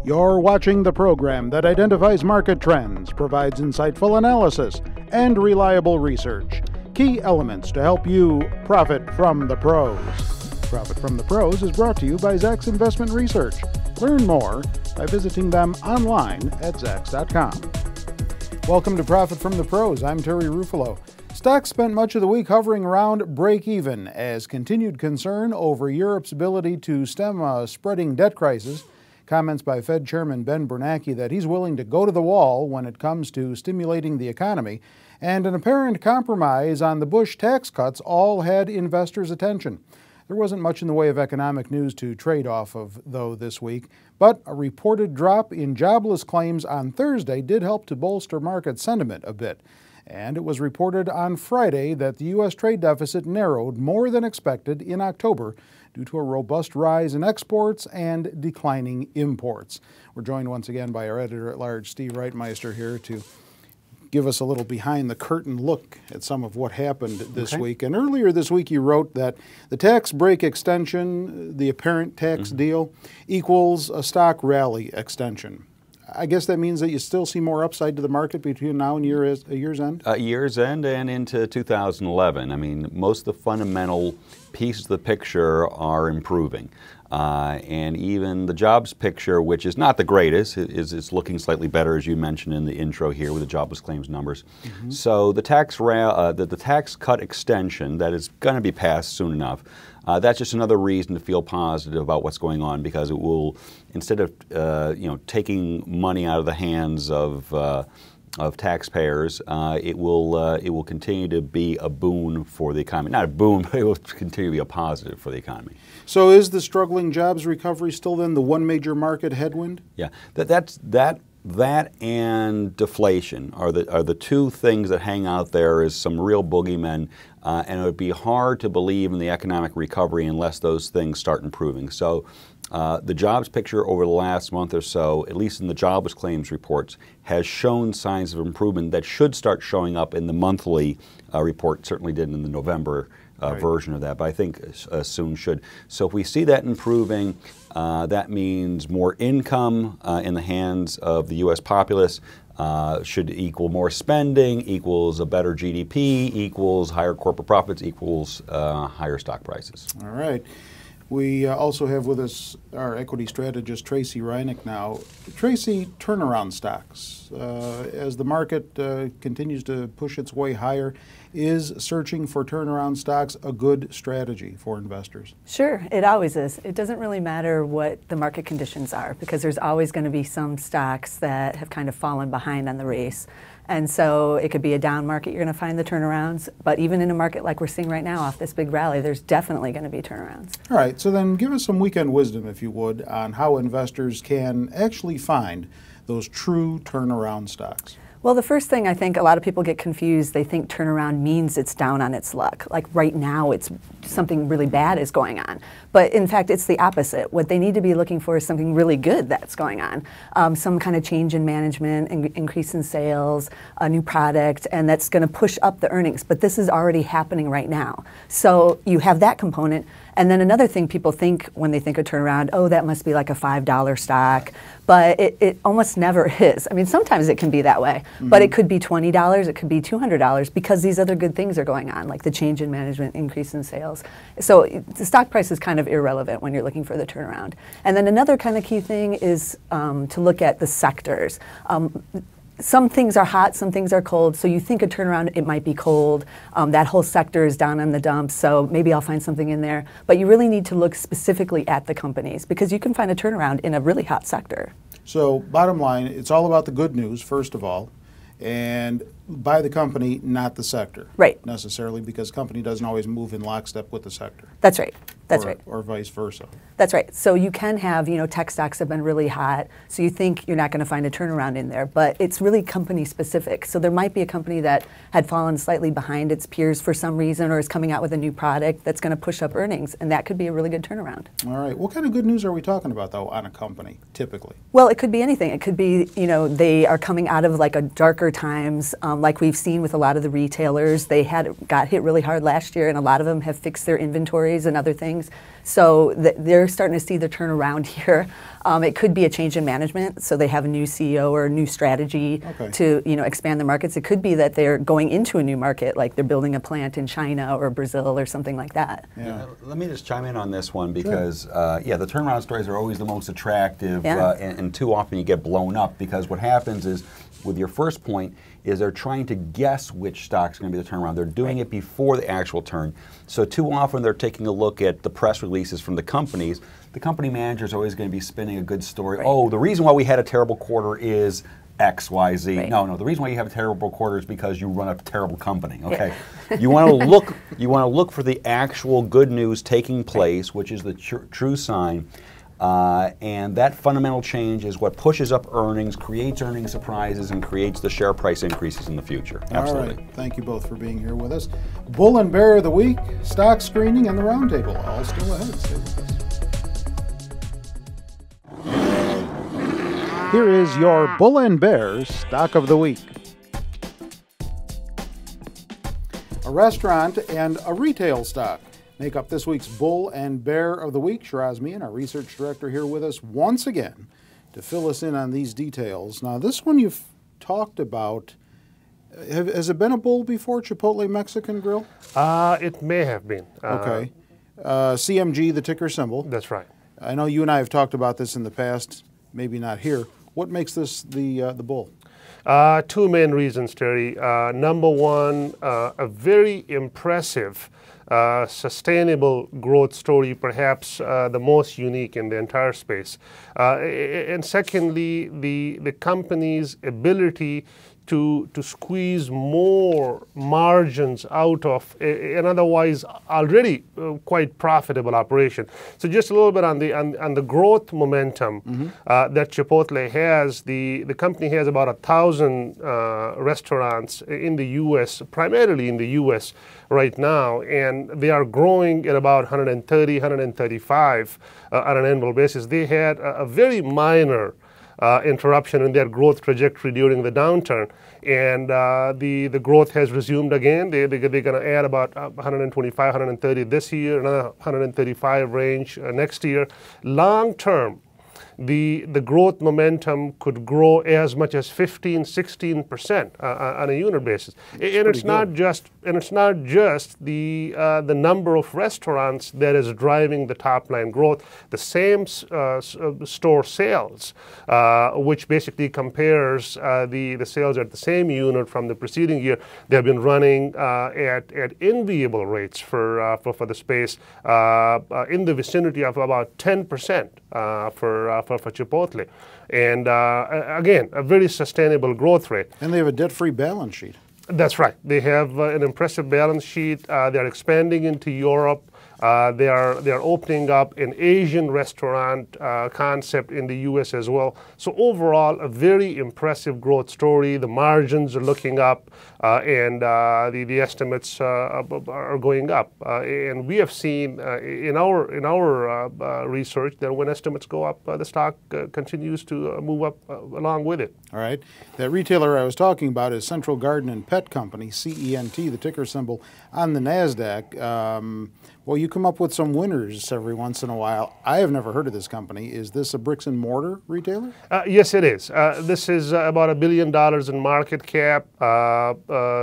You're watching the program that identifies market trends, provides insightful analysis, and reliable research. Key elements to help you profit from the pros. Profit from the Pros is brought to you by Zacks Investment Research. Learn more by visiting them online at Zacks.com. Welcome to Profit from the Pros. I'm Terry Ruffalo. Stocks spent much of the week hovering around break-even as continued concern over Europe's ability to stem a spreading debt crisis. Comments by Fed Chairman Ben Bernanke that he's willing to go to the wall when it comes to stimulating the economy, and an apparent compromise on the Bush tax cuts all had investors' attention. There wasn't much in the way of economic news to trade off of, though, this week, but a reported drop in jobless claims on Thursday did help to bolster market sentiment a bit. And it was reported on Friday that the U.S. trade deficit narrowed more than expected in October due to a robust rise in exports and declining imports. We're joined once again by our editor-at-large, Steve Reitmeister, here to give us a little behind-the-curtain look at some of what happened this week. And earlier this week you wrote that the tax break extension, the apparent tax deal, equals a stock rally extension. I guess that means that you still see more upside to the market between now and year's end? Year's end and into 2011. I mean, most of the fundamental pieces of the picture are improving. And even the jobs picture, which is not the greatest, is looking slightly better, as you mentioned in the intro here with the jobless claims numbers. So the tax cut extension that is going to be passed soon enough, that's just another reason to feel positive about what's going on, because it will, instead of taking money out of the hands of taxpayers, it will continue to be a boon for the economy. Not a boon, but it will continue to be a positive for the economy. So is the struggling jobs recovery still then the one major market headwind? Yeah, that and deflation are the two things that hang out there as some real boogeymen, and it would be hard to believe in the economic recovery unless those things start improving. So the jobs picture over the last month or so, at least in the jobless claims reports, has shown signs of improvement that should start showing up in the monthly report. Certainly did in the November version of that, but I think soon should. So if we see that improving, that means more income in the hands of the U.S. populace, should equal more spending, equals a better GDP, equals higher corporate profits, equals higher stock prices. All right. We also have with us our equity strategist, Tracy Reineck now. Tracy, turnaround stocks. As the market continues to push its way higher, is searching for turnaround stocks a good strategy for investors? Sure, it always is. It doesn't really matter what the market conditions are, because there's always going to be some stocks that have kind of fallen behind on the race. And so it could be a down market, you're going to find the turnarounds. But even in a market like we're seeing right now off this big rally, there's definitely going to be turnarounds. All right, so then give us some weekend wisdom, if you would, on how investors can actually find those true turnaround stocks. Well, the first thing, I think a lot of people get confused. They think turnaround means it's down on its luck. Like right now, it's something really bad is going on. But in fact, it's the opposite. What they need to be looking for is something really good that's going on. Some kind of change in management, increase in sales, a new product, and that's going to push up the earnings. But this is already happening right now. So you have that component. And then another thing people think when they think of turnaround, oh, that must be like a $5 stock. But it almost never is. I mean, sometimes it can be that way. But it could be $20, it could be $200, because these other good things are going on, like the change in management, increase in sales. So the stock price is kind of irrelevant when you're looking for the turnaround. And then another kind of key thing is to look at the sectors. Some things are hot, some things are cold. So you think a turnaround, it might be cold. That whole sector is down in the dumps, so maybe I'll find something in there. But you really need to look specifically at the companies, because you can find a turnaround in a really hot sector. So bottom line, it's all about the good news, first of all, and by the company, not the sector. Right. Necessarily, because company doesn't always move in lockstep with the sector. That's right. That's right. Or vice versa. That's right. So you can have, tech stocks have been really hot, so you think you're not going to find a turnaround in there, but it's really company specific. So there might be a company that had fallen slightly behind its peers for some reason, or is coming out with a new product that's going to push up earnings, and that could be a really good turnaround. All right. What kind of good news are we talking about, though, on a company, typically? Well, it could be anything. It could be, they are coming out of like a darker times, like we've seen with a lot of the retailers. They got hit really hard last year, and a lot of them have fixed their inventories and other things. earnings. So they're starting to see the turnaround here. It could be a change in management, so they have a new CEO or a new strategy to expand the markets. It could be that they're going into a new market, like they're building a plant in China or Brazil or something like that. Yeah. Let me just chime in on this one because, the turnaround stories are always the most attractive, and too often you get blown up because what happens is, with your first point, is they're trying to guess which stock's going to be the turnaround. They're doing it before the actual turn. So too often they're taking a look at the press releases from the companies. The company manager is always going to be spinning a good story. Oh, the reason why we had a terrible quarter is X, Y, Z. No, the reason why you have a terrible quarter is because you run a terrible company. Okay, you want to look. You want to look for the actual good news taking place, which is the true sign. And that fundamental change is what pushes up earnings, creates earnings surprises, and creates the share price increases in the future. Absolutely. All right. Thank you both for being here with us. Bull and Bear of the Week, stock screening, and the roundtable all still ahead. Stay with us. Here is your Bull and Bear stock of the week. A restaurant and a retail stock make up this week's Bull and Bear of the Week. Shiraz Mian, our research director, here with us once again to fill us in on these details. Now, this one you've talked about. Has it been a bull before, Chipotle Mexican Grill? It may have been. Okay. CMG, the ticker symbol. That's right. I know you and I have talked about this in the past, maybe not here. What makes this the bull? Two main reasons, Terry. Number one, a very impressive sustainable growth story, perhaps the most unique in the entire space. And secondly, the company's ability to squeeze more margins out of an otherwise already quite profitable operation. So just a little bit on the growth momentum that Chipotle has. The company has about 1,000 restaurants in the U.S., primarily in the U.S. right now, and they are growing at about 130, 135 on an annual basis. They had a very minor interruption in their growth trajectory during the downturn, and the growth has resumed again. They're going to add about 125, 130 this year, another 135 range next year. Long term, the growth momentum could grow as much as 15, 16% on a unit basis. And it's not just the number of restaurants that is driving the top line growth. The same store sales, which basically compares the sales at the same unit from the preceding year, they have been running at enviable rates for the space, in the vicinity of about 10% for Chipotle. And again, a very sustainable growth rate. And they have a debt-free balance sheet. That's right. They have an impressive balance sheet. They're expanding into Europe. They are opening up an Asian restaurant concept in the U.S. as well. So overall, a very impressive growth story. The margins are looking up, and the estimates are going up. And we have seen in our research that when estimates go up, the stock continues to move up along with it. All right. That retailer I was talking about is Central Garden and Pet Company, CENT, the ticker symbol on the NASDAQ. Well, you come up with some winners every once in a while. I have never heard of this company. Is this a bricks and mortar retailer? Yes, it is. This is about $1 billion in market cap.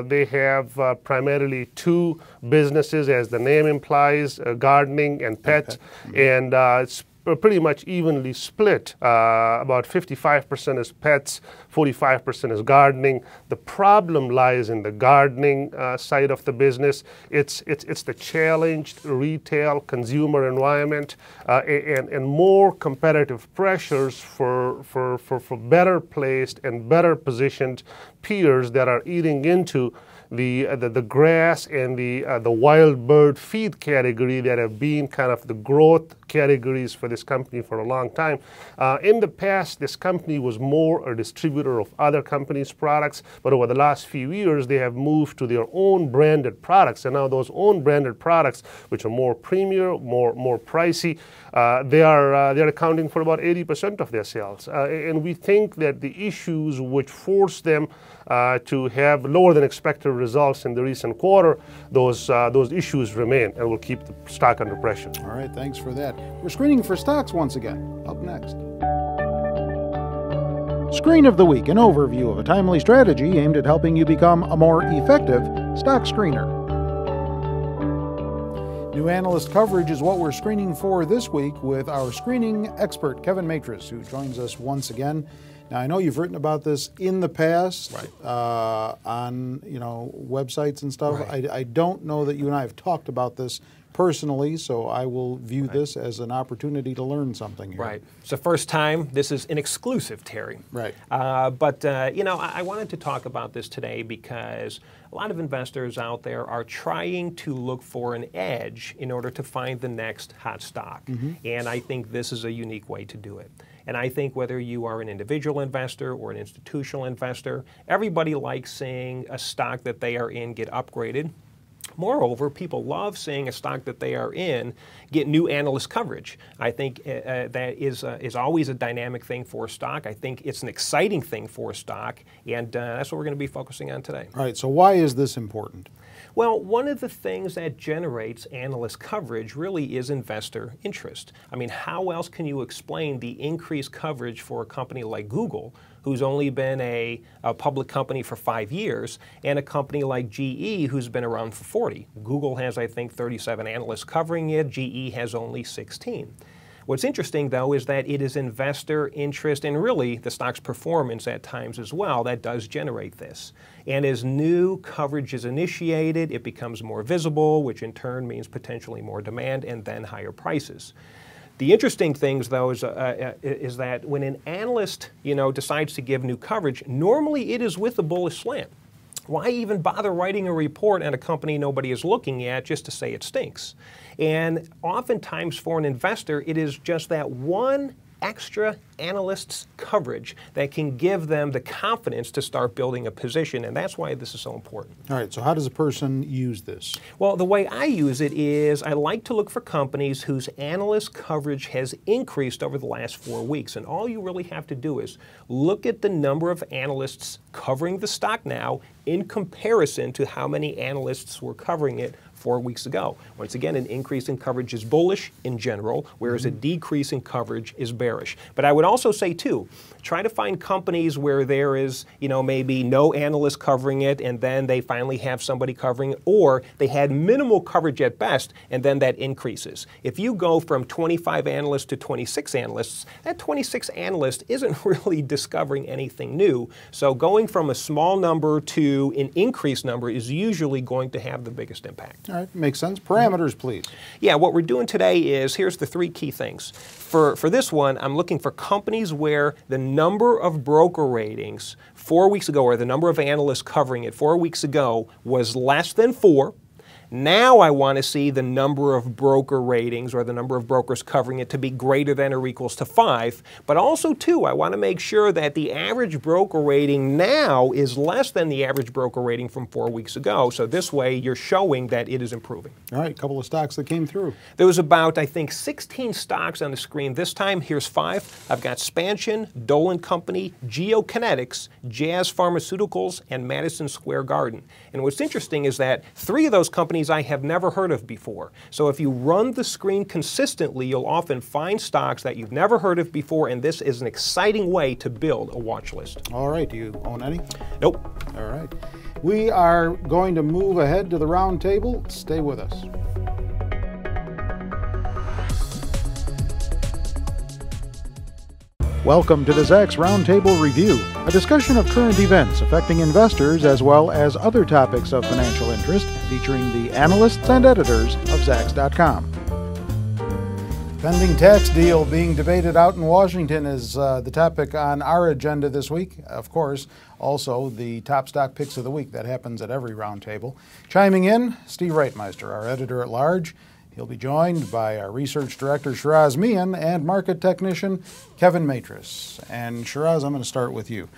They have primarily two businesses, as the name implies, gardening and pet. And it's pretty much evenly split. About 55% is pets, 45% is gardening. The problem lies in the gardening side of the business. It's the challenged retail consumer environment and more competitive pressures for better placed and better positioned peers that are eating into the grass and the wild bird feed category that have been kind of the growth categories for this company for a long time. In the past, this company was more a distributor of other companies' products, but over the last few years, they have moved to their own branded products. And now those own branded products, which are more premium, more pricey, they're accounting for about 80% of their sales. And we think that the issues which force them to have lower than expected results in the recent quarter, those issues remain and will keep the stock under pressure. All right, thanks for that. We're screening for stocks once again. Up next. Screen of the Week, an overview of a timely strategy aimed at helping you become a more effective stock screener. New analyst coverage is what we're screening for this week with our screening expert, Kevin Matris, who joins us once again. Now, I know you've written about this in the past, right, on websites and stuff. Right. I don't know that you and I have talked about this personally, so I will view this as an opportunity to learn something here. Right. It's the first time. This is an exclusive, Terry. Right. But I wanted to talk about this today because a lot of investors out there are trying to look for an edge in order to find the next hot stock. Mm-hmm. And I think this is a unique way to do it. And I think whether you are an individual investor or an institutional investor, everybody likes seeing a stock that they are in get upgraded. Moreover, people love seeing a stock that they are in get new analyst coverage. I think that is always a dynamic thing for a stock. I think it's an exciting thing for a stock, and that's what we're going to be focusing on today. All right, so why is this important? Well, one of the things that generates analyst coverage really is investor interest. I mean, how else can you explain the increased coverage for a company like Google, who's only been a public company for 5 years, and a company like GE, who's been around for 40? Google has, I think, 37 analysts covering it. GE has only 16. What's interesting, though, is that it is investor interest and really the stock's performance at times as well that does generate this. And as new coverage is initiated, it becomes more visible, which in turn means potentially more demand and then higher prices. The interesting things, though, is that when an analyst, decides to give new coverage, normally it is with a bullish slant. Why even bother writing a report on a company nobody is looking at just to say it stinks? And oftentimes for an investor, it is just that one extra analyst's coverage that can give them the confidence to start building a position, and that's why this is so important. All right, so how does a person use this? Well, the way I use it is I like to look for companies whose analyst coverage has increased over the last 4 weeks, and all you really have to do is look at the number of analysts covering the stock now in comparison to how many analysts were covering it 4 weeks ago. Once again, an increase in coverage is bullish in general, whereas a decrease in coverage is bearish. But I would also say, too, try to find companies where there is, maybe no analyst covering it, and then they finally have somebody covering it, or they had minimal coverage at best, and then that increases. If you go from 25 analysts to 26 analysts, that 26 analyst isn't really discovering anything new. So going from a small number to an increased number is usually going to have the biggest impact. All right, makes sense. Parameters, please. Yeah, what we're doing today is, here's the 3 key things. For this one, I'm looking for companies where the number of broker ratings 4 weeks ago, or the number of analysts covering it 4 weeks ago, was less than 4. Now I want to see the number of broker ratings, or the number of brokers covering it, to be greater than or equals to 5. But also, too, I want to make sure that the average broker rating now is less than the average broker rating from 4 weeks ago. So this way, you're showing that it is improving. All right, a couple of stocks that came through. There was about, I think, 16 stocks on the screen this time. Here's 5. I've got Spansion, Dolan Company, GeoKinetics, Jazz Pharmaceuticals, and Madison Square Garden. And what's interesting is that 3 of those companies I have never heard of before. So if you run the screen consistently, you'll often find stocks that you've never heard of before, and this is an exciting way to build a watch list. All right, do you own any? Nope. All right. We are going to move ahead to the round table. Stay with us. Welcome to the Zacks Roundtable Review, a discussion of current events affecting investors as well as other topics of financial interest, featuring the analysts and editors of Zacks.com. Pending tax deal being debated out in Washington is the topic on our agenda this week. Of course, also the top stock picks of the week. That happens at every roundtable. Chiming in, Steve Reitmeister, our editor-at-large. He'll be joined by our research director, Shiraz Mian, and market technician, Kevin Matris. And Shiraz, I'm going to start with you.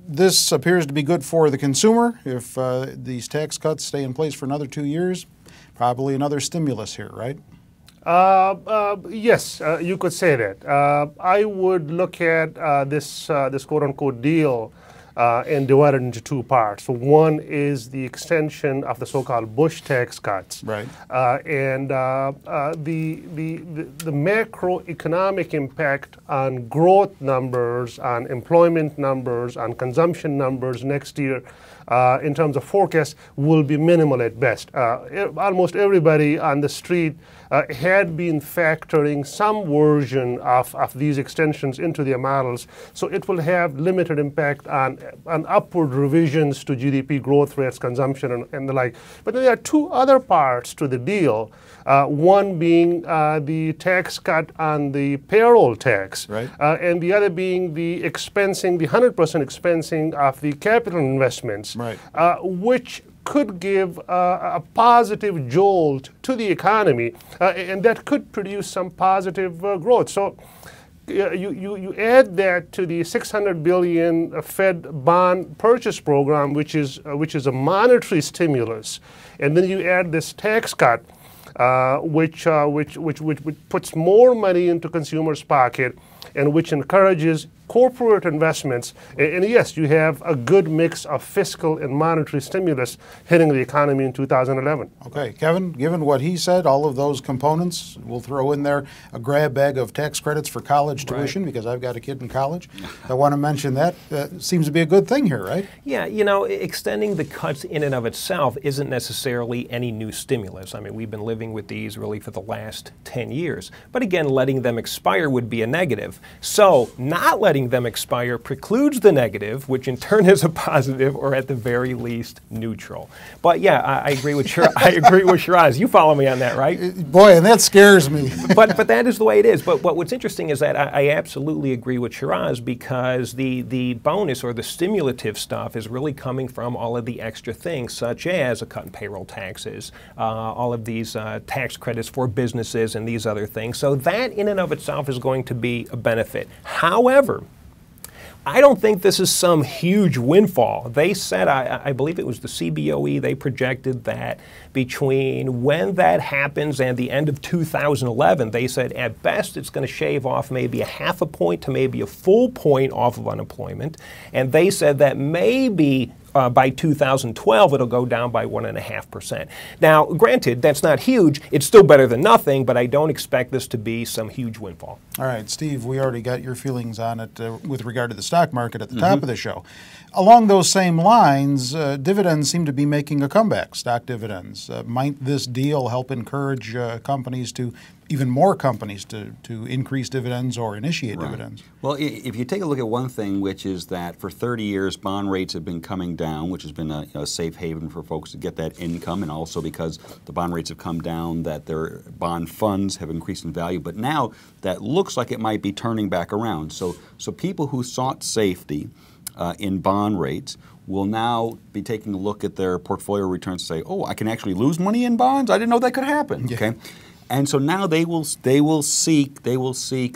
This appears to be good for the consumer. If these tax cuts stay in place for another 2 years, probably another stimulus here, right? Yes, you could say that. I would look at this quote-unquote deal and divided into two parts. So one is the extension of the so-called Bush tax cuts, Right. and the macroeconomic impact on growth numbers, on employment numbers, on consumption numbers next year, in terms of forecast, will be minimal at best. Almost everybody on the street had been factoring some version of these extensions into their models, so it will have limited impact on upward revisions to GDP growth rates, consumption, and the like. But there are two other parts to the deal. One being the tax cut on the payroll tax, Right. And the other being the expensing, the 100% expensing of the capital investments, Right. Which could give a positive jolt to the economy, and that could produce some positive growth. So you add that to the $600 billion Fed bond purchase program, which is a monetary stimulus, and then you add this tax cut, which puts more money into consumers' pocket and which encourages corporate investments. And yes, you have a good mix of fiscal and monetary stimulus hitting the economy in 2011. Okay, Kevin, given what he said, all of those components, we'll throw in there a grab bag of tax credits for college tuition, because I've got a kid in college. I want to mention that. Seems to be a good thing here, right? Yeah, you know, extending the cuts in and of itself isn't necessarily any new stimulus. I mean, we've been living with these really for the last 10 years. But again, letting them expire would be a negative. So not letting them expire precludes the negative, which in turn is a positive, or at the very least neutral. But yeah, I agree with Shiraz. You follow me on that, right? Boy, and that scares me. but that is the way it is. But what's interesting is that I absolutely agree with Shiraz, because the bonus or the stimulative stuff is really coming from all of the extra things, such as a cut in payroll taxes, all of these tax credits for businesses and these other things. So that in and of itself is going to be a benefit. However, I don't think this is some huge windfall. They said, I believe it was the CBOE, they projected that between when that happens and the end of 2011, they said at best it's going to shave off maybe a half a point to maybe a full point off of unemployment. And they said that maybe by 2012, it'll go down by 1.5%. Now, granted, that's not huge. It's still better than nothing, but I don't expect this to be some huge windfall. All right, Steve, we already got your feelings on it with regard to the stock market at the top of the show. Along those same lines, dividends seem to be making a comeback, stock dividends. Might this deal help encourage companies to, even more companies, to increase dividends or initiate dividends? Well, if you take a look at one thing, which is that for 30 years, bond rates have been coming down, which has been a safe haven for folks to get that income, and also because the bond rates have come down, that their bond funds have increased in value. But now that looks like it might be turning back around. So people who sought safety in bond rates will now be taking a look at their portfolio returns and say, oh, I can actually lose money in bonds? I didn't know that could happen. Yeah. Okay. And so now they will seek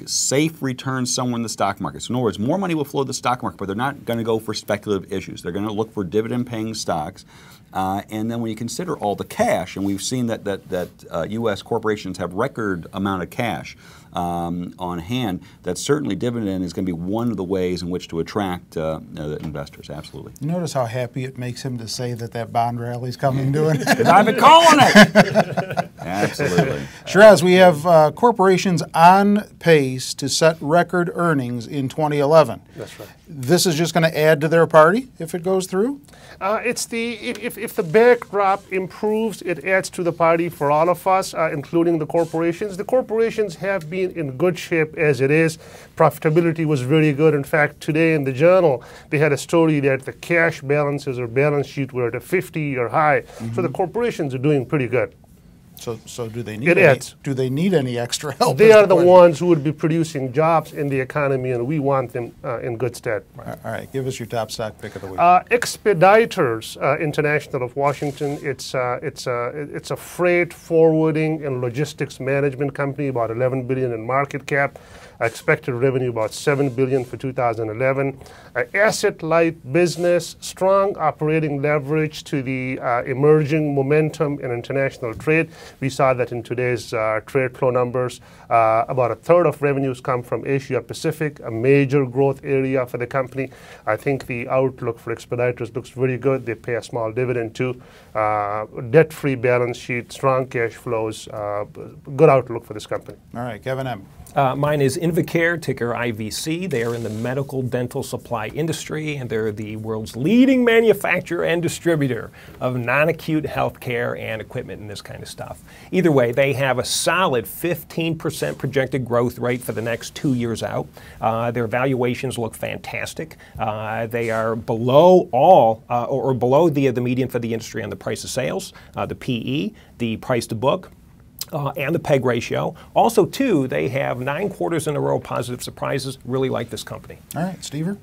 safe returns somewhere in the stock market. So in other words, more money will flow to the stock market, but they're not going to go for speculative issues. They're going to look for dividend-paying stocks. And then when you consider all the cash, and we've seen that U.S. corporations have record amount of cash on hand, that certainly dividend is going to be one of the ways in which to attract investors. Absolutely. You notice how happy it makes him to say that bond rally's coming to it? Because I've been calling it. Absolutely. Shiraz, we have corporations on pace to set record earnings in 2011. That's right. This is just going to add to their party if it goes through? If the backdrop improves, it adds to the party for all of us, including the corporations. The corporations have been in good shape as it is. Profitability was very good. In fact, today in the Journal, they had a story that the cash balances or balance sheet were at a 50-year high. So the corporations are doing pretty good. So do they need any extra help? They are the ones who would be producing jobs in the economy, and we want them in good stead. All right, give us your top stock pick of the week. Expeditors International of Washington. It's a freight forwarding and logistics management company, about $11 billion in market cap. expected revenue about $7 billion for 2011. Asset-light business, strong operating leverage to the emerging momentum in international trade. We saw that in today's trade flow numbers. About a third of revenues come from Asia Pacific, a major growth area for the company. I think the outlook for Expeditors looks very good. They pay a small dividend too. Debt-free balance sheet, strong cash flows, good outlook for this company. All right, Kevin M. Mine is Invacare, ticker IVC. They are in the medical dental supply industry, and they're the world's leading manufacturer and distributor of non-acute healthcare and equipment and this kind of stuff. Either way, they have a solid 15% projected growth rate for the next 2 years out. Their valuations look fantastic. They are below or below the median for the industry on the price of sales, the PE, the price to book, and the PEG ratio. Also, too, they have 9 quarters in a row positive surprises. Really like this company. All right, Stever?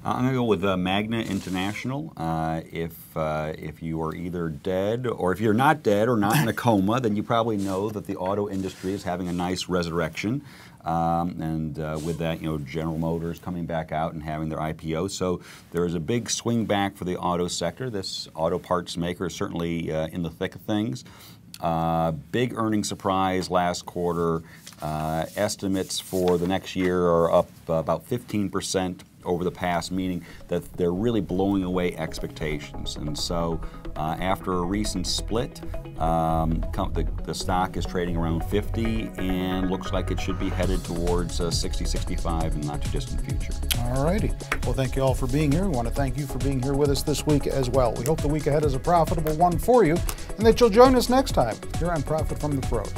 I'm going to go with Magna International. If you are either dead, or if you're not dead or not in a coma, then you probably know that the auto industry is having a nice resurrection. With that, General Motors coming back out and having their IPO. So there is a big swing back for the auto sector. This auto parts maker is certainly in the thick of things. Big earnings surprise last quarter. Estimates for the next year are up about 15% over the past, meaning that they're really blowing away expectations. And so after a recent split, the stock is trading around 50 and looks like it should be headed towards 60, 65 in the not too distant future. All righty. Well, thank you all for being here. We want to thank you for being here with us this week as well. We hope the week ahead is a profitable one for you and that you'll join us next time here on Profit from the Pros.